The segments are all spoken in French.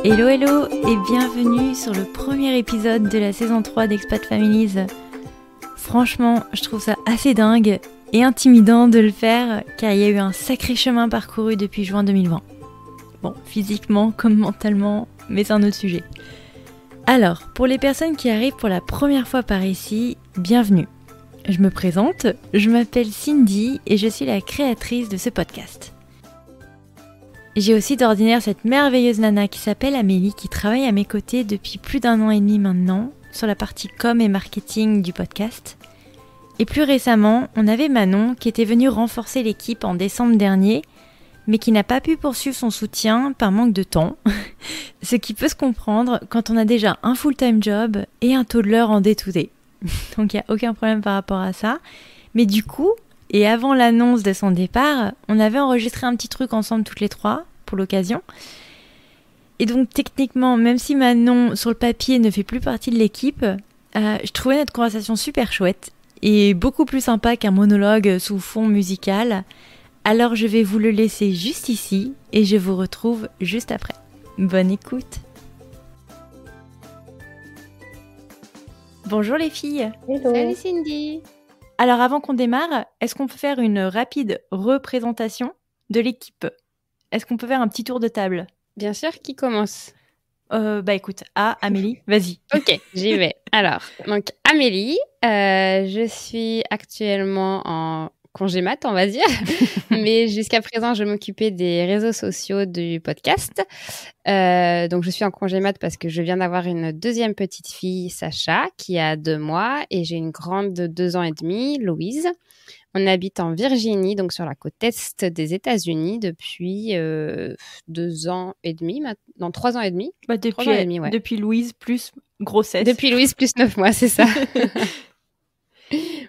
Hello hello et bienvenue sur le premier épisode de la saison 3 d'Expat Families. Franchement, je trouve ça assez dingue et intimidant de le faire car il y a eu un sacré chemin parcouru depuis juin 2020. Bon, physiquement comme mentalement, mais c'est un autre sujet. Alors, pour les personnes qui arrivent pour la première fois par ici, bienvenue. Je me présente, je m'appelle Cindy et je suis la créatrice de ce podcast. J'ai aussi d'ordinaire cette merveilleuse nana qui s'appelle Amélie qui travaille à mes côtés depuis plus d'1 an et demi maintenant sur la partie com et marketing du podcast. Et plus récemment, on avait Manon qui était venue renforcer l'équipe en décembre dernier, mais qui n'a pas pu poursuivre son soutien par manque de temps, ce qui peut se comprendre quand on a déjà un full-time job et un toddler en day-to-day. Donc il n'y a aucun problème par rapport à ça. Mais du coup, et avant l'annonce de son départ, on avait enregistré un petit truc ensemble toutes les trois, pour l'occasion. Et donc techniquement, même si Manon, sur le papier, ne fait plus partie de l'équipe, je trouvais notre conversation super chouette et beaucoup plus sympa qu'un monologue sous fond musical. Alors je vais vous le laisser juste ici et je vous retrouve juste après. Bonne écoute. Bonjour les filles. Hello. Salut Cindy. Alors avant qu'on démarre, est-ce qu'on peut faire une rapide représentation de l'équipe ? Est-ce qu'on peut faire un petit tour de table ? Bien sûr, qui commence ? Écoute, Amélie, vas-y. Ok, j'y vais. Alors, donc Amélie, je suis actuellement en congé mat, on va dire. Mais jusqu'à présent, je m'occupais des réseaux sociaux du podcast. Donc, je suis en congé mat parce que je viens d'avoir une deuxième petite fille, Sacha, qui a 2 mois. Et j'ai une grande de 2 ans et demi, Louise. On habite en Virginie, donc sur la côte est des États-Unis depuis 2 ans et demi, maintenant 3 ans et demi. Depuis, 3 ans et demi, ouais. Depuis Louise plus grossesse. Depuis Louise plus 9 mois, c'est ça.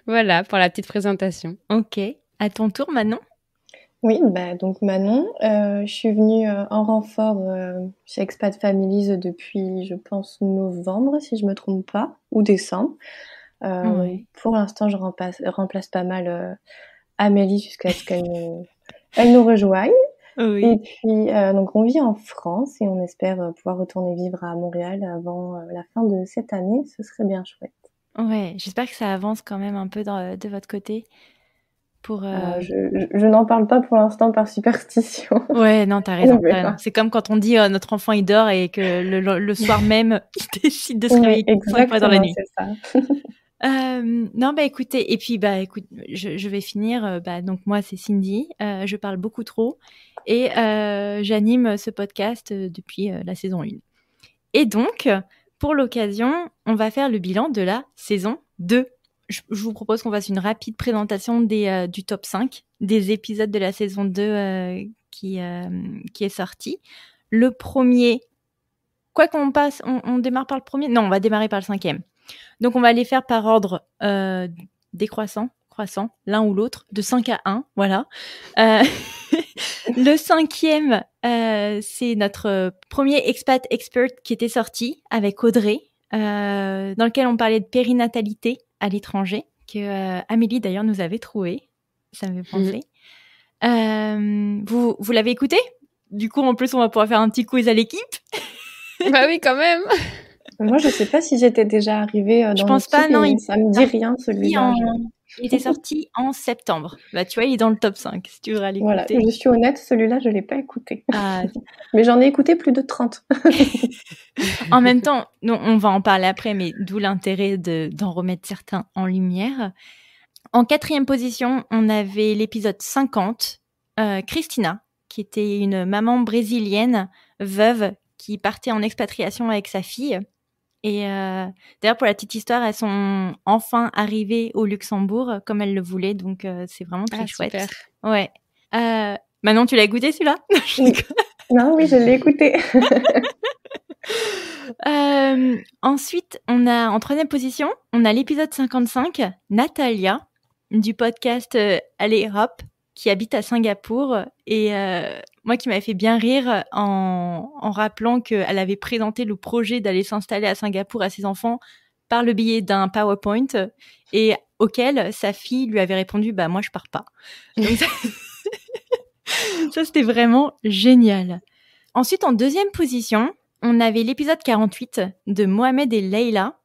Voilà pour la petite présentation. Ok. À ton tour, Manon ? Oui, donc Manon, je suis venue en renfort chez Expat Families depuis, je pense, novembre, si je me trompe pas, ou décembre. Oui. Pour l'instant, je remplace pas mal Amélie jusqu'à ce qu'elle nous rejoigne. Oui. Et puis, donc on vit en France et on espère pouvoir retourner vivre à Montréal avant la fin de cette année. Ce serait bien chouette. Ouais, j'espère que ça avance quand même un peu de votre côté. Je n'en parle pas pour l'instant par superstition. Ouais, non, t'as raison. C'est comme quand on dit notre enfant il dort et que le soir même il décide de se réveiller 5 fois dans la nuit. C'est ça. Non, écoutez, et puis écoute, je vais finir. Donc moi c'est Cindy, je parle beaucoup trop et j'anime ce podcast depuis la saison 1. Et donc pour l'occasion, on va faire le bilan de la saison 2. Je vous propose qu'on fasse une rapide présentation du top 5 des épisodes de la saison 2 qui est sorti. Le premier, quoi qu'on passe, on démarre par le premier ? Non, on va démarrer par le 5e. Donc, on va les faire par ordre décroissant, croissant, l'un ou l'autre, de 5 à 1, voilà. Le 5e, c'est notre premier Expat Expert qui était sorti avec Audrey, dans lequel on parlait de périnatalité à l'étranger, que Amélie d'ailleurs nous avait trouvé. Ça me fait penser. Vous l'avez écouté ? Du coup, en plus, on va pouvoir faire un petit quiz à l'équipe. Bah oui, quand même. Moi, je sais pas si j'étais déjà arrivée dans je pense pas, non. Ça me dit rien, celui-là. Il était sorti en septembre. Tu vois, il est dans le top 5, si tu voudrais l'écouter. Voilà, je suis honnête, celui-là, je l'ai pas écouté. Mais j'en ai écouté plus de 30. En même temps, on va en parler après, mais d'où l'intérêt d'en remettre certains en lumière. En 4e position, on avait l'épisode 50, Christina, qui était une maman brésilienne, veuve, qui partait en expatriation avec sa fille. Et d'ailleurs, pour la petite histoire, elles sont enfin arrivées au Luxembourg comme elles le voulaient, donc c'est vraiment très chouette. Super. Ouais. Manon, tu l'as écouté celui-là ? Non, oui, je l'ai écouté. Ensuite, on a en 3e position, on a l'épisode 55, Natalia, du podcast Allez Hop, qui habite à Singapour et moi qui m'avait fait bien rire en rappelant qu'elle avait présenté le projet d'aller s'installer à Singapour à ses enfants par le biais d'un PowerPoint et auquel sa fille lui avait répondu « moi je pars pas ». Donc ça c'était vraiment génial. Ensuite, en 2e position, on avait l'épisode 48 de Mohamed et Leïla,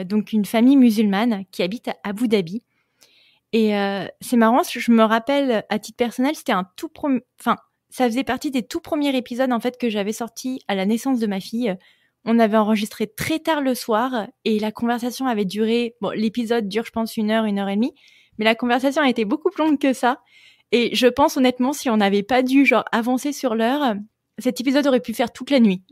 donc une famille musulmane qui habite à Abu Dhabi. Et c'est marrant, je me rappelle à titre personnel, c'était ça faisait partie des tout premiers épisodes en fait que j'avais sortis à la naissance de ma fille. On avait enregistré très tard le soir et la conversation avait duré. Bon, l'épisode dure, je pense, 1 heure et demie, mais la conversation a été beaucoup plus longue que ça. Et je pense honnêtement, si on n'avait pas dû avancer sur l'heure, cet épisode aurait pu faire toute la nuit.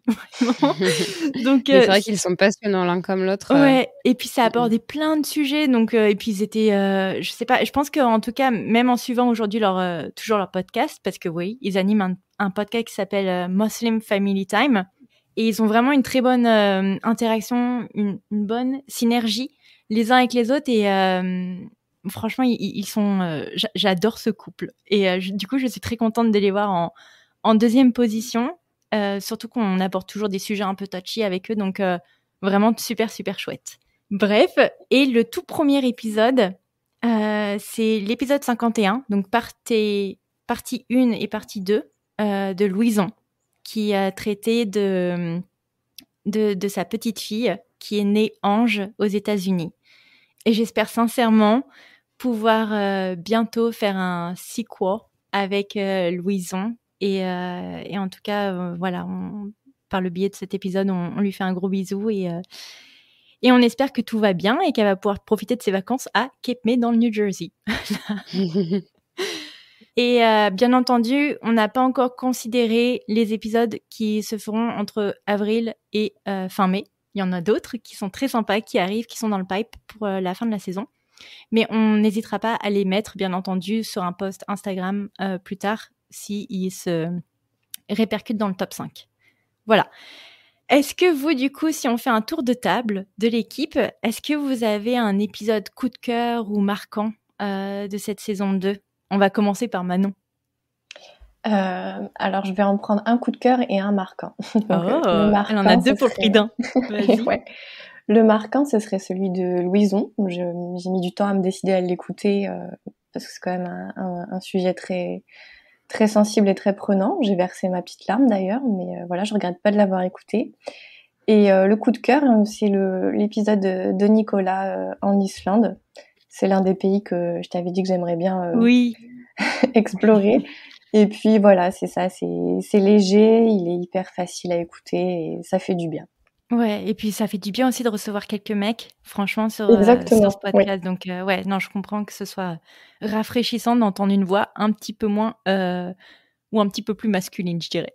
Donc, c'est vrai qu'ils sont passionnants l'un comme l'autre. Ouais, et puis ça abordait plein de sujets. Donc, et puis ils étaient, je sais pas, je pense qu'en tout cas, même en suivant aujourd'hui toujours leur podcast, parce que oui, ils animent un podcast qui s'appelle Muslim Family Time. Et ils ont vraiment une très bonne interaction, une bonne synergie les uns avec les autres. Et franchement, ils sont. J'adore ce couple. Et du coup, je suis très contente de les voir en deuxième position. Surtout qu'on aborde toujours des sujets un peu touchy avec eux. Donc, vraiment super, super chouette. Bref, et le tout premier épisode, c'est l'épisode 51. Donc, partie 1 et partie 2 de Louison, qui a traité de sa petite fille qui est née Ange aux États-Unis. Et j'espère sincèrement pouvoir bientôt faire un sequel avec Louison. Et en tout cas, voilà, par le biais de cet épisode, on lui fait un gros bisou et on espère que tout va bien et qu'elle va pouvoir profiter de ses vacances à Cape May dans le New Jersey. Et bien entendu, on n'a pas encore considéré les épisodes qui se feront entre avril et fin mai. Il y en a d'autres qui sont très sympas, qui arrivent, qui sont dans le pipe pour la fin de la saison. Mais on n'hésitera pas à les mettre, bien entendu, sur un post Instagram plus tard, s'ils se répercutent dans le top 5. Voilà. Est-ce que vous, du coup, si on fait un tour de table de l'équipe, est-ce que vous avez un épisode coup de cœur ou marquant de cette saison 2 ? On va commencer par Manon. Alors, je vais en prendre un coup de cœur et un marquant. Donc, le marquant, elle en a deux pour le prix d'un. Vas-y. Ouais. Le marquant, ce serait celui de Louison. J'ai mis du temps à me décider à l'écouter parce que c'est quand même un sujet très, très sensible et très prenant. J'ai versé ma petite larme d'ailleurs, mais voilà, je regrette pas de l'avoir écouté. Et le coup de cœur, c'est l'épisode de Nicolas en Islande. C'est l'un des pays que je t'avais dit que j'aimerais bien explorer. Et puis voilà, c'est ça, c'est léger, il est hyper facile à écouter et ça fait du bien. Ouais, et puis ça fait du bien aussi de recevoir quelques mecs, franchement, sur ce podcast. Ouais. Donc, ouais, non, je comprends que ce soit rafraîchissant d'entendre une voix un petit peu moins, ou un petit peu plus masculine, je dirais.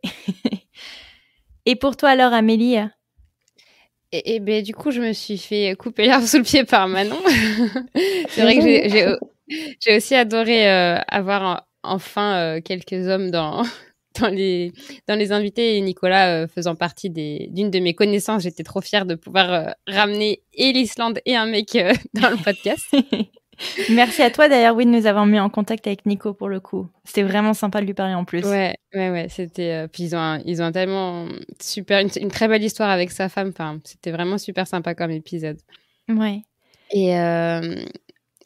Et pour toi alors, Amélie ? Et ben, du coup, je me suis fait couper l'herbe sous le pied par Manon. C'est vrai que j'ai aussi adoré avoir enfin quelques hommes dans les invités et Nicolas faisant partie d'une de mes connaissances. J'étais trop fière de pouvoir ramener et l'Islande et un mec dans le podcast. Merci à toi d'ailleurs, de nous avoir mis en contact avec Nico pour le coup. C'était vraiment sympa de lui parler en plus. Ouais. C'était. Puis ils ont tellement super une très belle histoire avec sa femme. Enfin, c'était vraiment super sympa comme épisode. Ouais. Et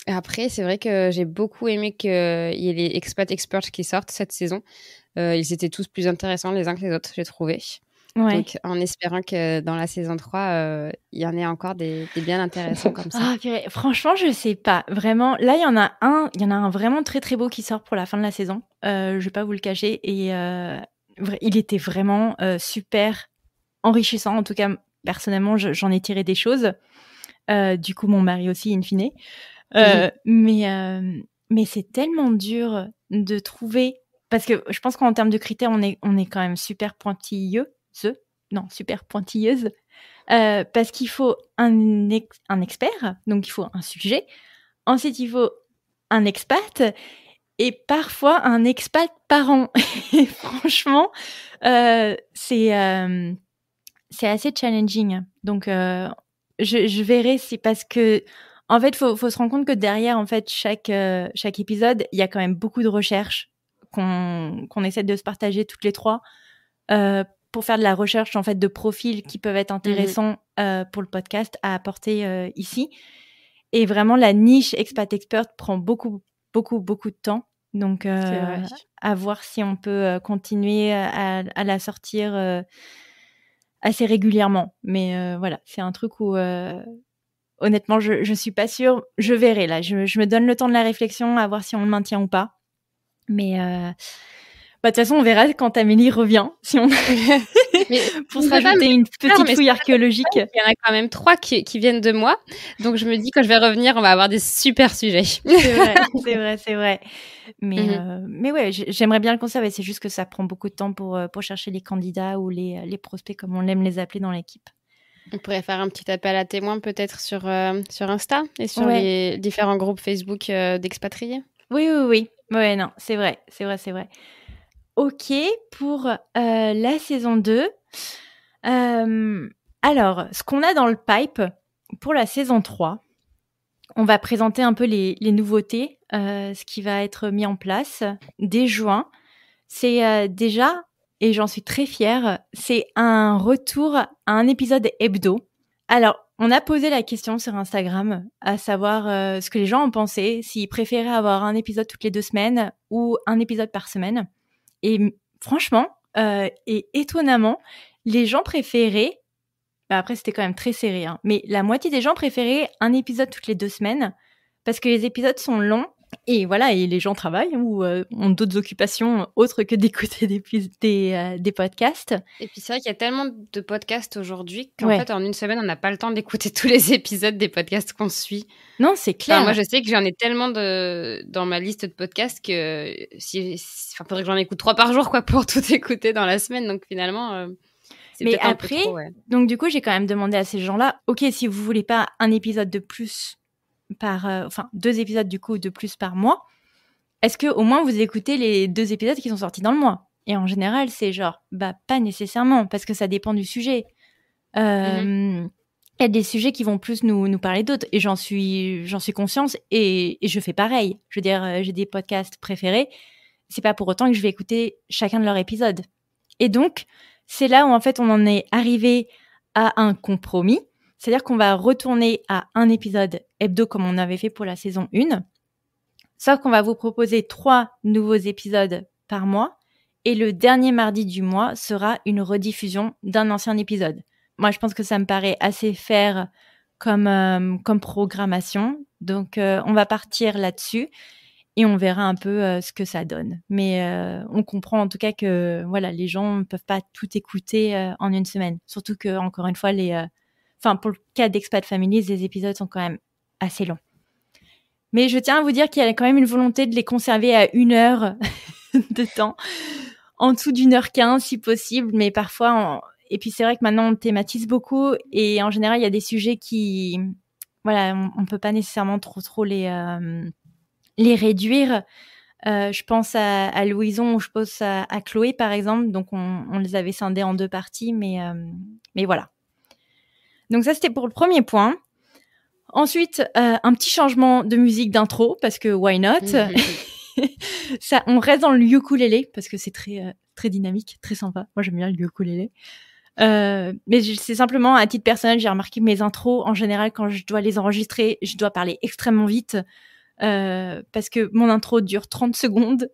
après, c'est vrai que j'ai beaucoup aimé qu'il y ait les Expat Experts qui sortent cette saison. Ils étaient tous plus intéressants les uns que les autres, j'ai trouvé. Ouais. Donc, en espérant que dans la saison 3, il y en ait encore des bien intéressants comme ça. Franchement, je sais pas. Vraiment, là, il y en a un vraiment très, très beau qui sort pour la fin de la saison. Je vais pas vous le cacher. Et il était vraiment super enrichissant. En tout cas, personnellement, j'en ai tiré des choses. Du coup, mon mari aussi, in fine. Mais c'est tellement dur de trouver... Parce que je pense qu'en termes de critères, on est quand même super super pointilleuse. Parce qu'il faut un expert, donc il faut un sujet. Ensuite, il faut un expat et parfois un expat parent. Et franchement, c'est assez challenging. Donc, je verrai si parce que en fait, faut se rendre compte que derrière, en fait, chaque épisode, il y a quand même beaucoup de recherches qu'on essaie de se partager toutes les trois pour faire de la recherche en fait de profils qui peuvent être intéressants pour le podcast à apporter ici. Et vraiment, la niche Expat Expert prend beaucoup, beaucoup, beaucoup de temps. Donc, à voir si on peut continuer à la sortir assez régulièrement. Mais voilà, c'est un truc où honnêtement, je suis pas sûre. Je verrai là. Je me donne le temps de la réflexion à voir si on le maintient ou pas. Mais de toute façon, on verra quand Amélie revient, si on pour se rajouter une petite fouille archéologique. Il y en a quand même 3 qui viennent de moi. Donc, je me dis, quand je vais revenir, on va avoir des super sujets. C'est vrai. Mais ouais, j'aimerais bien le conserver. C'est juste que ça prend beaucoup de temps pour chercher les candidats ou les prospects, comme on aime les appeler dans l'équipe. On pourrait faire un petit appel à témoins peut-être sur Insta et sur les différents groupes Facebook d'expatriés. Oui. Ouais, non, c'est vrai. Ok, pour la saison 2. Alors, ce qu'on a dans le pipe pour la saison 3, on va présenter un peu les nouveautés, ce qui va être mis en place dès juin. C'est déjà, et j'en suis très fière, c'est un retour à un épisode hebdo. Alors, on a posé la question sur Instagram, à savoir ce que les gens en pensaient, s'ils préféraient avoir un épisode toutes les 2 semaines ou un épisode par semaine. Et franchement, et étonnamment, les gens préféraient, après c'était quand même très serré, hein, mais la moitié des gens préféraient un épisode toutes les 2 semaines parce que les épisodes sont longs et voilà, et les gens travaillent ou ont d'autres occupations autres que d'écouter des podcasts. Et puis c'est vrai qu'il y a tellement de podcasts aujourd'hui qu'en fait en une semaine on n'a pas le temps d'écouter tous les épisodes des podcasts qu'on suit. Non, c'est clair. Enfin, moi je sais que j'en ai tellement dans ma liste de podcasts que faudrait que j'en écoute 3 par jour quoi pour tout écouter dans la semaine. Donc finalement c'est mais peut-être après, un peu trop, donc du coup j'ai quand même demandé à ces gens-là, ok, si vous voulez pas un épisode de plus par 2 épisodes du coup de plus par mois, est-ce que au moins vous écoutez les 2 épisodes qui sont sortis dans le mois? Et en général c'est genre pas nécessairement parce que ça dépend du sujet. Il y a des sujets qui vont plus nous parler d'autres et j'en suis consciente et je fais pareil. Je veux dire, j'ai des podcasts préférés, c'est pas pour autant que je vais écouter chacun de leurs épisodes. Et donc c'est là où en fait on en est arrivé à un compromis. C'est-à-dire qu'on va retourner à un épisode hebdo comme on avait fait pour la saison 1. Sauf qu'on va vous proposer 3 nouveaux épisodes par mois. Et le dernier mardi du mois sera une rediffusion d'un ancien épisode. Moi, je pense que ça me paraît assez fair comme programmation. Donc, on va partir là-dessus. Et on verra un peu ce que ça donne. Mais on comprend en tout cas que voilà, les gens ne peuvent pas tout écouter en une semaine. Surtout que, encore une fois, pour le cas d'Expat Families, les épisodes sont quand même assez longs. Mais je tiens à vous dire qu'il y a quand même une volonté de les conserver à 1 heure de temps, en dessous d'1h15 si possible, mais parfois... Et puis c'est vrai que maintenant on thématise beaucoup et en général il y a des sujets qui... Voilà, on peut pas nécessairement trop les réduire. Je pense à Louison ou je pense à Chloé par exemple, donc on les avait scindés en 2 parties, mais voilà. Donc ça, c'était pour le premier point. Ensuite, un petit changement de musique d'intro, parce que why not? Ça, on reste dans le ukulélé, parce que c'est très, très dynamique, très sympa. Moi, j'aime bien le ukulélé. Mais c'est simplement, à titre personnel, j'ai remarqué que mes intros, en général, quand je dois les enregistrer, je dois parler extrêmement vite, parce que mon intro dure 30 secondes.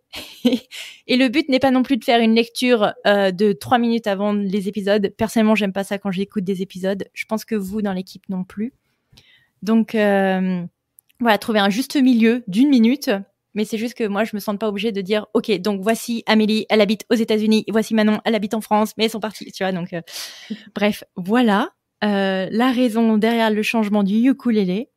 Et le but n'est pas non plus de faire une lecture de 3 minutes avant les épisodes. Personnellement, j'aime pas ça quand j'écoute des épisodes. Je pense que vous, dans l'équipe, non plus. Donc, voilà, trouver un juste milieu d'1 minute. Mais c'est juste que moi, je me sens pas obligée de dire, OK, donc voici Amélie, elle habite aux États-Unis. Voici Manon, elle habite en France, mais elles sont parties, tu vois. Donc, bref, voilà la raison derrière le changement du ukulélé.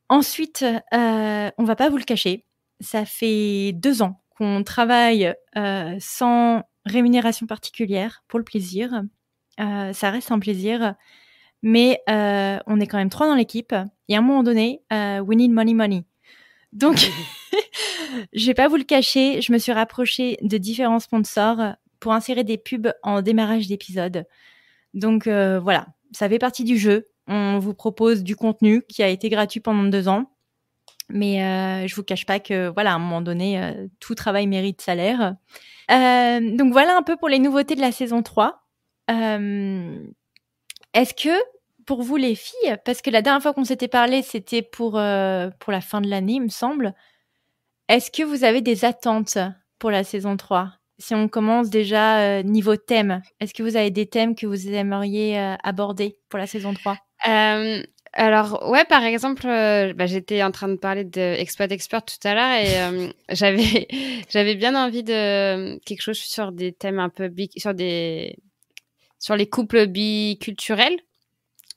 Ensuite, on va pas vous le cacher, ça fait 2 ans qu'on travaille sans rémunération particulière pour le plaisir. Ça reste un plaisir, mais on est quand même 3 dans l'équipe. Et à un moment donné, we need money. Donc, je vais pas vous le cacher, je me suis rapprochée de différents sponsors pour insérer des pubs en démarrage d'épisode. Donc voilà, ça fait partie du jeu. On vous propose du contenu qui a été gratuit pendant 2 ans. Mais je vous cache pas que voilà, à un moment donné, tout travail mérite salaire. Donc voilà un peu pour les nouveautés de la saison 3. Est-ce que pour vous les filles, parce que la dernière fois qu'on s'était parlé, c'était pour la fin de l'année, il me semble. Est-ce que vous avez des attentes pour la saison 3 ? si on commence déjà niveau thème, est-ce que vous avez des thèmes que vous aimeriez aborder pour la saison 3? Alors, ouais, par exemple, j'étais en train de parler d'Expat Expert tout à l'heure et j'avais bien envie de quelque chose sur des thèmes un peu sur les couples biculturels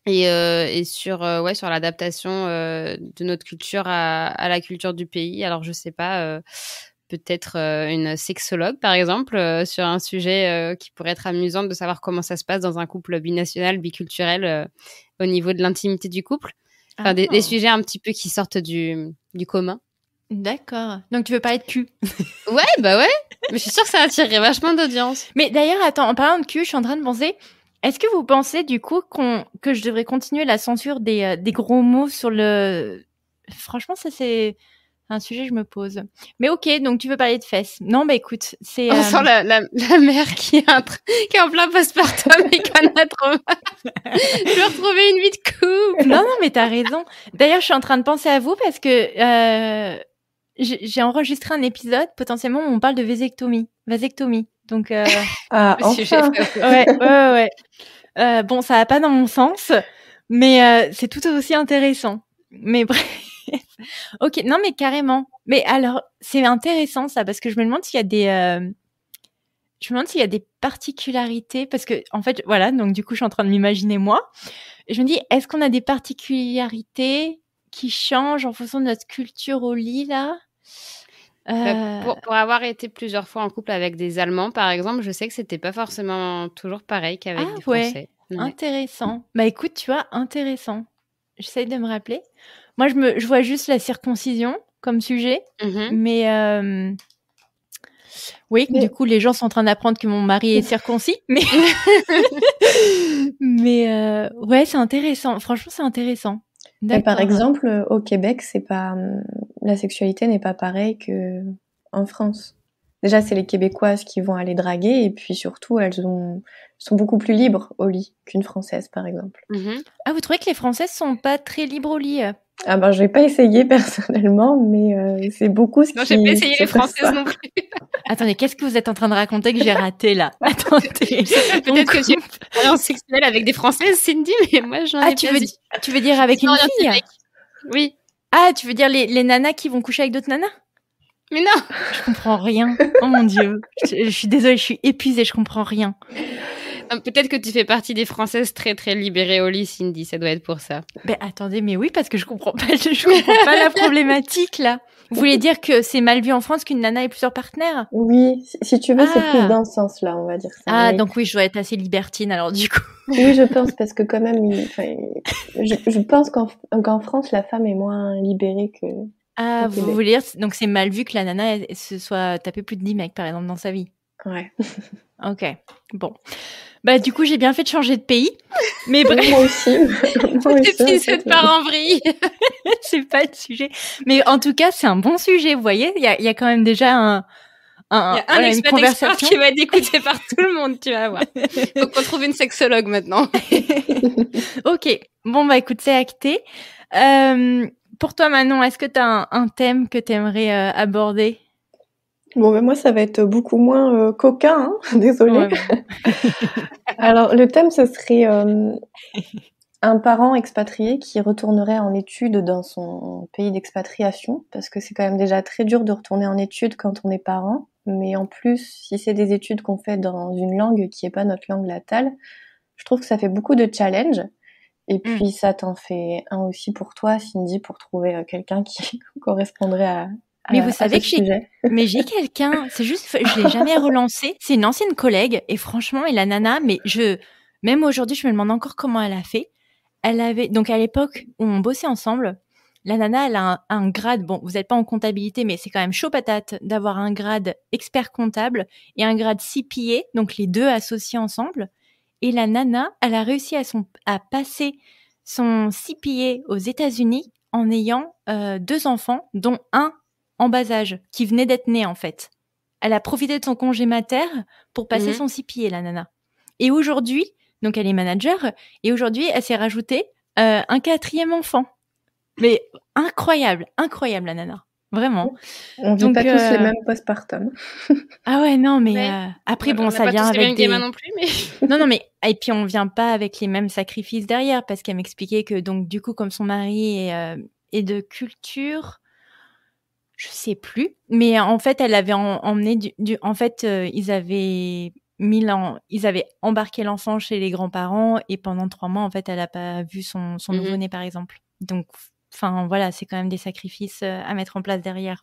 et sur l'adaptation de notre culture à la culture du pays. Alors, je sais pas, peut-être une sexologue, par exemple, sur un sujet qui pourrait être amusant de savoir comment ça se passe dans un couple binational, biculturel, au niveau de l'intimité du couple. Enfin, des sujets un petit peu qui sortent du commun. D'accord. Donc, tu veux parler de cul? Ouais, bah ouais. Mais je suis sûre que ça attirerait vachement d'audience. Mais d'ailleurs, attends, en parlant de cul, je suis en train de penser, est-ce que vous pensez du coup que je devrais continuer la censure des gros mots sur le... Franchement, ça c'est un sujet que je me pose. Mais ok, donc tu veux parler de fesses. Non, bah écoute, c'est... On sent la mère qui est en plein postpartum et qui en a trop marre. Je veux retrouver une vie de couple. Non, mais t'as raison. D'ailleurs, je suis en train de penser à vous parce que j'ai enregistré un épisode potentiellement où on parle de vasectomie. Donc, enfin. Ouais. Bon, ça va pas dans mon sens, mais c'est tout aussi intéressant. Mais bref. Ok, non, mais carrément. Mais alors, c'est intéressant ça parce que je me demande s'il y a des particularités parce que en fait, voilà. Donc du coup, je suis en train de m'imaginer moi. Et je me dis, est-ce qu'on a des particularités qui changent en fonction de notre culture au lit là? Pour avoir été plusieurs fois en couple avec des Allemands, par exemple, je sais que c'était pas forcément toujours pareil qu'avec des Français. Ouais. Intéressant. Bah écoute, tu vois, intéressant. J'essaye de me rappeler. Moi, je vois juste la circoncision comme sujet, mais oui, du coup, les gens sont en train d'apprendre que mon mari est circoncis, mais ouais, c'est intéressant. Franchement, c'est intéressant. Mais par exemple, au Québec, c'est pas la sexualité n'est pas pareille que en France. Déjà, c'est les Québécoises qui vont aller draguer, et puis surtout, elles sont beaucoup plus libres au lit qu'une Française, par exemple. Ah, vous trouvez que les Françaises sont pas très libres au lit? Ah ben, je vais pas essayer personnellement, mais c'est beaucoup ce qui... Non, j'ai pas essayé les Françaises non plus. Attendez, qu'est-ce que vous êtes en train de raconter que j'ai raté là? Attendez. Peut-être que j'ai une expérience sexuelle avec des Françaises, Cindy, mais moi j'en ai pas dit. Tu veux dire avec une fille? Oui. Ah, tu veux dire les nanas qui vont coucher avec d'autres nanas? Mais non! Je comprends rien. Oh mon Dieu. Je suis désolée, je suis épuisée, je comprends rien. Peut-être que tu fais partie des Françaises très très libérées au lit, Cindy, ça doit être pour ça. Ben attendez, mais oui, parce que je comprends pas la problématique là. Vous voulez dire que c'est mal vu en France qu'une nana ait plusieurs partenaires? Oui, si tu veux, c'est plus dans ce sens-là, on va dire ça. Ah, donc oui, je dois être assez libertine alors du coup. Oui, je pense, parce que quand même, je pense qu'en France, la femme est moins libérée que... Ah, vous voulez dire, donc c'est mal vu que la nana elle, se soit tapée plus de 10 mecs, par exemple, dans sa vie? Ouais. Ok, bon. Bah du coup, j'ai bien fait de changer de pays. Mais bref. Moi aussi. Cet épisode part en vrille. C'est pas le sujet. Mais en tout cas, c'est un bon sujet, vous voyez. Il y a quand même déjà une conversation qui va être écoutée par tout le monde, tu vas voir. Donc on trouve une sexologue maintenant. Ok. Bon, bah écoute, c'est acté. Pour toi, Manon, est-ce que tu as un thème que tu aimerais aborder? Bon, ben moi, ça va être beaucoup moins coquin, hein. Désolée. Ouais, alors, le thème, ce serait un parent expatrié qui retournerait en études dans son pays d'expatriation, parce que c'est quand même déjà très dur de retourner en études quand on est parent. Mais en plus, si c'est des études qu'on fait dans une langue qui n'est pas notre langue natale, je trouve que ça fait beaucoup de challenges. Et puis, ça t'en fait un aussi pour toi, Cindy, pour trouver quelqu'un qui correspondrait à... Mais vous savez que j'ai quelqu'un, c'est juste, je l'ai jamais relancé. C'est une ancienne collègue et franchement, et la nana, mais même aujourd'hui, je me demande encore comment elle a fait. Elle avait, donc à l'époque où on bossait ensemble, la nana, elle a un grade, bon, vous n'êtes pas en comptabilité, mais c'est quand même chaud patate d'avoir un grade expert comptable et un grade CPA, donc les deux associés ensemble. Et la nana, elle a réussi à passer son CPA aux États-Unis en ayant 2 enfants, dont un en bas âge, qui venait d'être né en fait. Elle a profité de son congé mater pour passer son CPA, la nana. Et aujourd'hui, donc elle est manager, et aujourd'hui, elle s'est rajoutée un 4e enfant. Mais incroyable la nana. vraiment. On vit pas tous les mêmes postpartum. Ah ouais, non, mais Ouais. après, On bon, n'a ça pas vient tous les avec mêmes gamins non plus, mais Non, mais et puis on vient pas avec les mêmes sacrifices derrière, parce qu'elle m'expliquait que donc du coup, comme son mari est de culture, je sais plus, mais en fait, elle avait emmené en fait, ils avaient ils avaient embarqué l'enfant chez les grands-parents et pendant 3 mois, en fait, elle a pas vu son nouveau-né, par exemple. Donc, enfin voilà, c'est quand même des sacrifices à mettre en place derrière.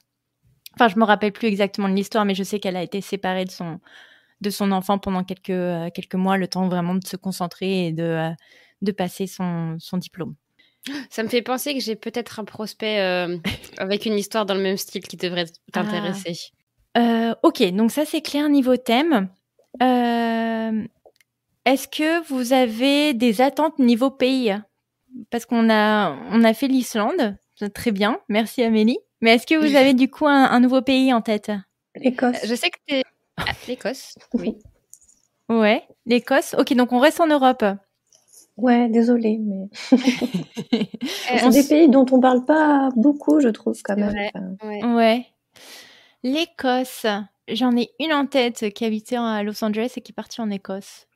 Enfin, je me rappelle plus exactement de l'histoire, mais je sais qu'elle a été séparée de son enfant pendant quelques mois, le temps vraiment de se concentrer et de passer son diplôme. ça me fait penser que j'ai peut-être un prospect avec une histoire dans le même style qui devrait t'intéresser. Ok, donc ça c'est clair niveau thème. Est-ce que vous avez des attentes niveau pays? Parce qu'on a fait l'Islande, très bien, merci Amélie. Mais est-ce que vous avez du coup un nouveau pays en tête? L'Écosse. Je sais que t'es l'Écosse, oui. Ouais, l'Écosse. Ok, donc on reste en Europe. Ouais, désolée, mais c'est des pays dont on parle pas beaucoup, je trouve, quand même. Vrai, Enfin... Ouais. L'Écosse, j'en ai une en tête qui habitait à Los Angeles et qui est partie en Écosse.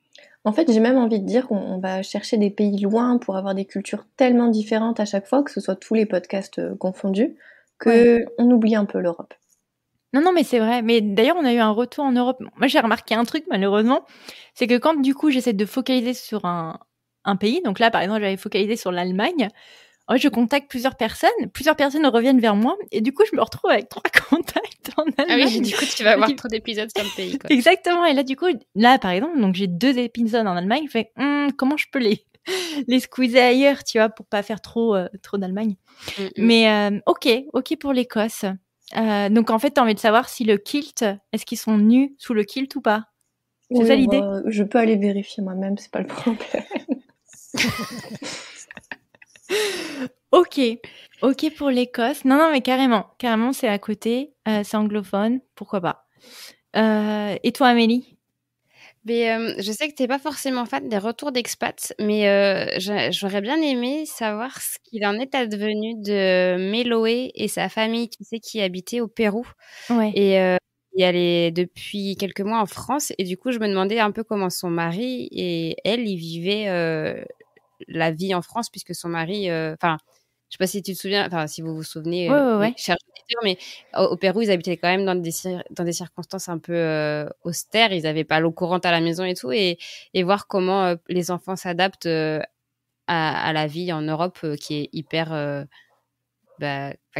En fait, j'ai même envie de dire qu'on va chercher des pays loin pour avoir des cultures tellement différentes à chaque fois, que ce soit tous les podcasts confondus, que on oublie un peu l'Europe. Non, mais c'est vrai. Mais d'ailleurs, on a eu un retour en Europe. Moi, j'ai remarqué un truc, malheureusement, c'est que quand, du coup, j'essaie de focaliser sur un pays, donc là, par exemple, j'avais focalisé sur l'Allemagne, en fait, je contacte plusieurs personnes reviennent vers moi, et du coup, je me retrouve avec 3 contacts en Allemagne. Ah oui, du coup, tu vas avoir trop d'épisodes sur le pays, quoi. Exactement. Et là, du coup, là, par exemple, donc j'ai 2 épisodes en Allemagne, je fais, comment je peux les squeezer ailleurs, tu vois, pour pas faire trop d'Allemagne. Mais ok pour l'Écosse. Donc en fait, t'as envie de savoir si le kilt, est-ce qu'ils sont nus sous le kilt ou pas? C'est ça l'idée? Je peux aller vérifier moi-même, c'est pas le problème. Ok pour l'Écosse. Non, mais carrément, c'est à côté, c'est anglophone, pourquoi pas. Et toi, Amélie? Mais je sais que t'es pas forcément fan des retours d'expats, mais j'aurais bien aimé savoir ce qu'il en est advenu de Méloé et sa famille, tu sais, qui habitait au Pérou. Ouais. Et elle est depuis quelques mois en France. Et du coup, je me demandais un peu comment son mari et elle, ils vivaient la vie en France, puisque son mari... Enfin, je sais pas si tu te souviens, enfin, si vous vous souvenez, Ouais. cher auditeur, mais au Pérou, ils habitaient quand même dans des circonstances un peu austères. Ils n'avaient pas l'eau courante à la maison et tout. Et voir comment les enfants s'adaptent à la vie en Europe, qui est hyper...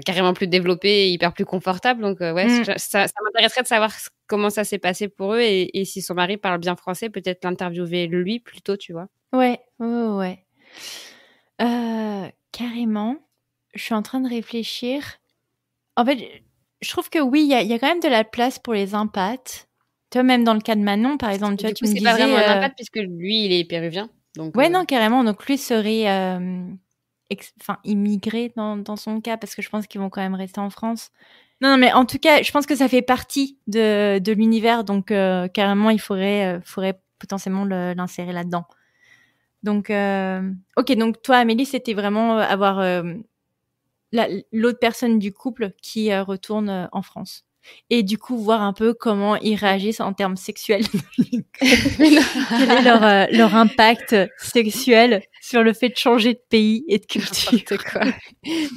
carrément plus développée et hyper plus confortable. Donc, ça m'intéresserait de savoir comment ça s'est passé pour eux et si son mari parle bien français, peut-être l'interviewer lui plutôt, tu vois. Ouais. Carrément. Je suis en train de réfléchir. En fait, je trouve que oui, il y a quand même de la place pour les impats. Toi, même dans le cas de Manon, par exemple, tu vois, tu me disais... c'est pas vraiment un impact puisque lui, il est péruvien. Donc, ouais, non, carrément. Donc, lui serait immigré dans son cas, parce que je pense qu'ils vont quand même rester en France. Non, mais en tout cas, je pense que ça fait partie de l'univers. Donc, carrément, il faudrait potentiellement l'insérer là-dedans. Donc, ok, donc toi, Amélie, c'était vraiment avoir l'autre personne du couple qui retourne en France. Et du coup, voir un peu comment ils réagissent en termes sexuels. Quel est leur impact sexuel sur le fait de changer de pays et de culture. N'importe quoi.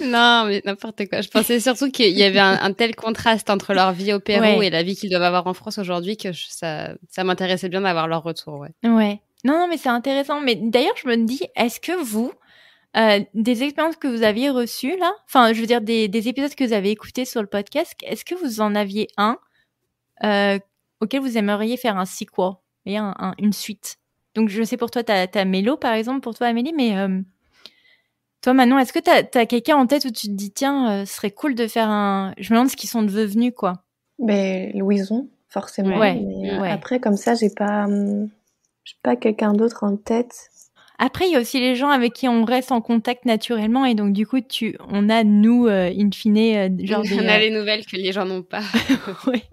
Non, mais n'importe quoi. Je pensais surtout qu'il y avait un tel contraste entre leur vie au Pérou et la vie qu'ils doivent avoir en France aujourd'hui que ça m'intéressait bien d'avoir leur retour. Ouais. Non, mais c'est intéressant. Mais d'ailleurs, je me dis, est-ce que vous, des expériences que vous aviez reçues là, enfin, je veux dire des épisodes que vous avez écoutés sur le podcast, est-ce que vous en aviez un auquel vous aimeriez faire un sequel et une suite? Donc, je sais pour toi, t'as Mélo par exemple, pour toi Amélie, mais toi Manon, est-ce que t'as quelqu'un en tête où tu te dis tiens, ce serait cool de faire un... Je me demande ce qu'ils sont devenus quoi. Mais Louison, forcément. Ouais. Après, comme ça, j'ai pas quelqu'un d'autre en tête. Après, il y a aussi les gens avec qui on reste en contact naturellement et donc du coup, on a nous, in fine, genre on a les nouvelles que les gens n'ont pas. Ouais.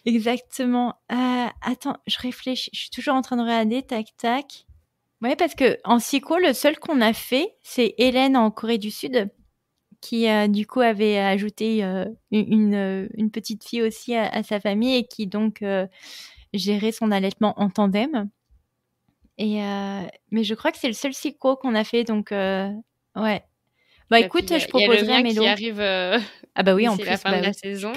Exactement. Attends, je réfléchis. Je suis toujours en train de regarder. Tac. Ouais, parce que en psycho, le seul qu'on a fait, c'est Hélène en Corée du Sud, qui du coup avait ajouté une petite fille aussi à sa famille et qui donc gérait son allaitement en tandem. Mais je crois que c'est le seul psycho qu'on a fait, donc ouais. Bah écoute, je proposerai à Mélo. Qui arrive ah bah oui, en plus la fin de la oui. saison.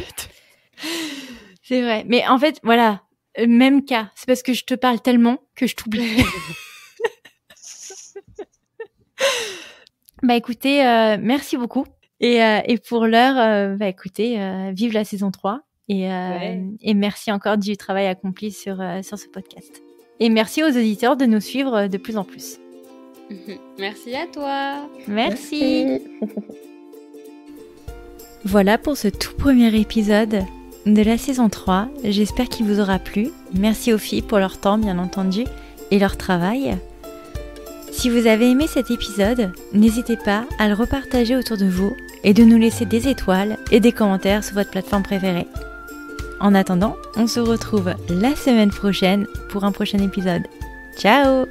C'est vrai. Mais en fait, voilà, même cas. C'est parce que je te parle tellement que je t'oublie. Bah écoutez, merci beaucoup. Et pour l'heure, bah écoutez, vive la saison 3. Et merci encore du travail accompli sur ce podcast. Et merci aux auditeurs de nous suivre de plus en plus. Merci à toi. Merci. Voilà pour ce tout premier épisode de la saison 3. J'espère qu'il vous aura plu. Merci aux filles pour leur temps, bien entendu, et leur travail. Si vous avez aimé cet épisode, n'hésitez pas à le repartager autour de vous et de nous laisser des étoiles et des commentaires sur votre plateforme préférée. En attendant, on se retrouve la semaine prochaine pour un prochain épisode. Ciao!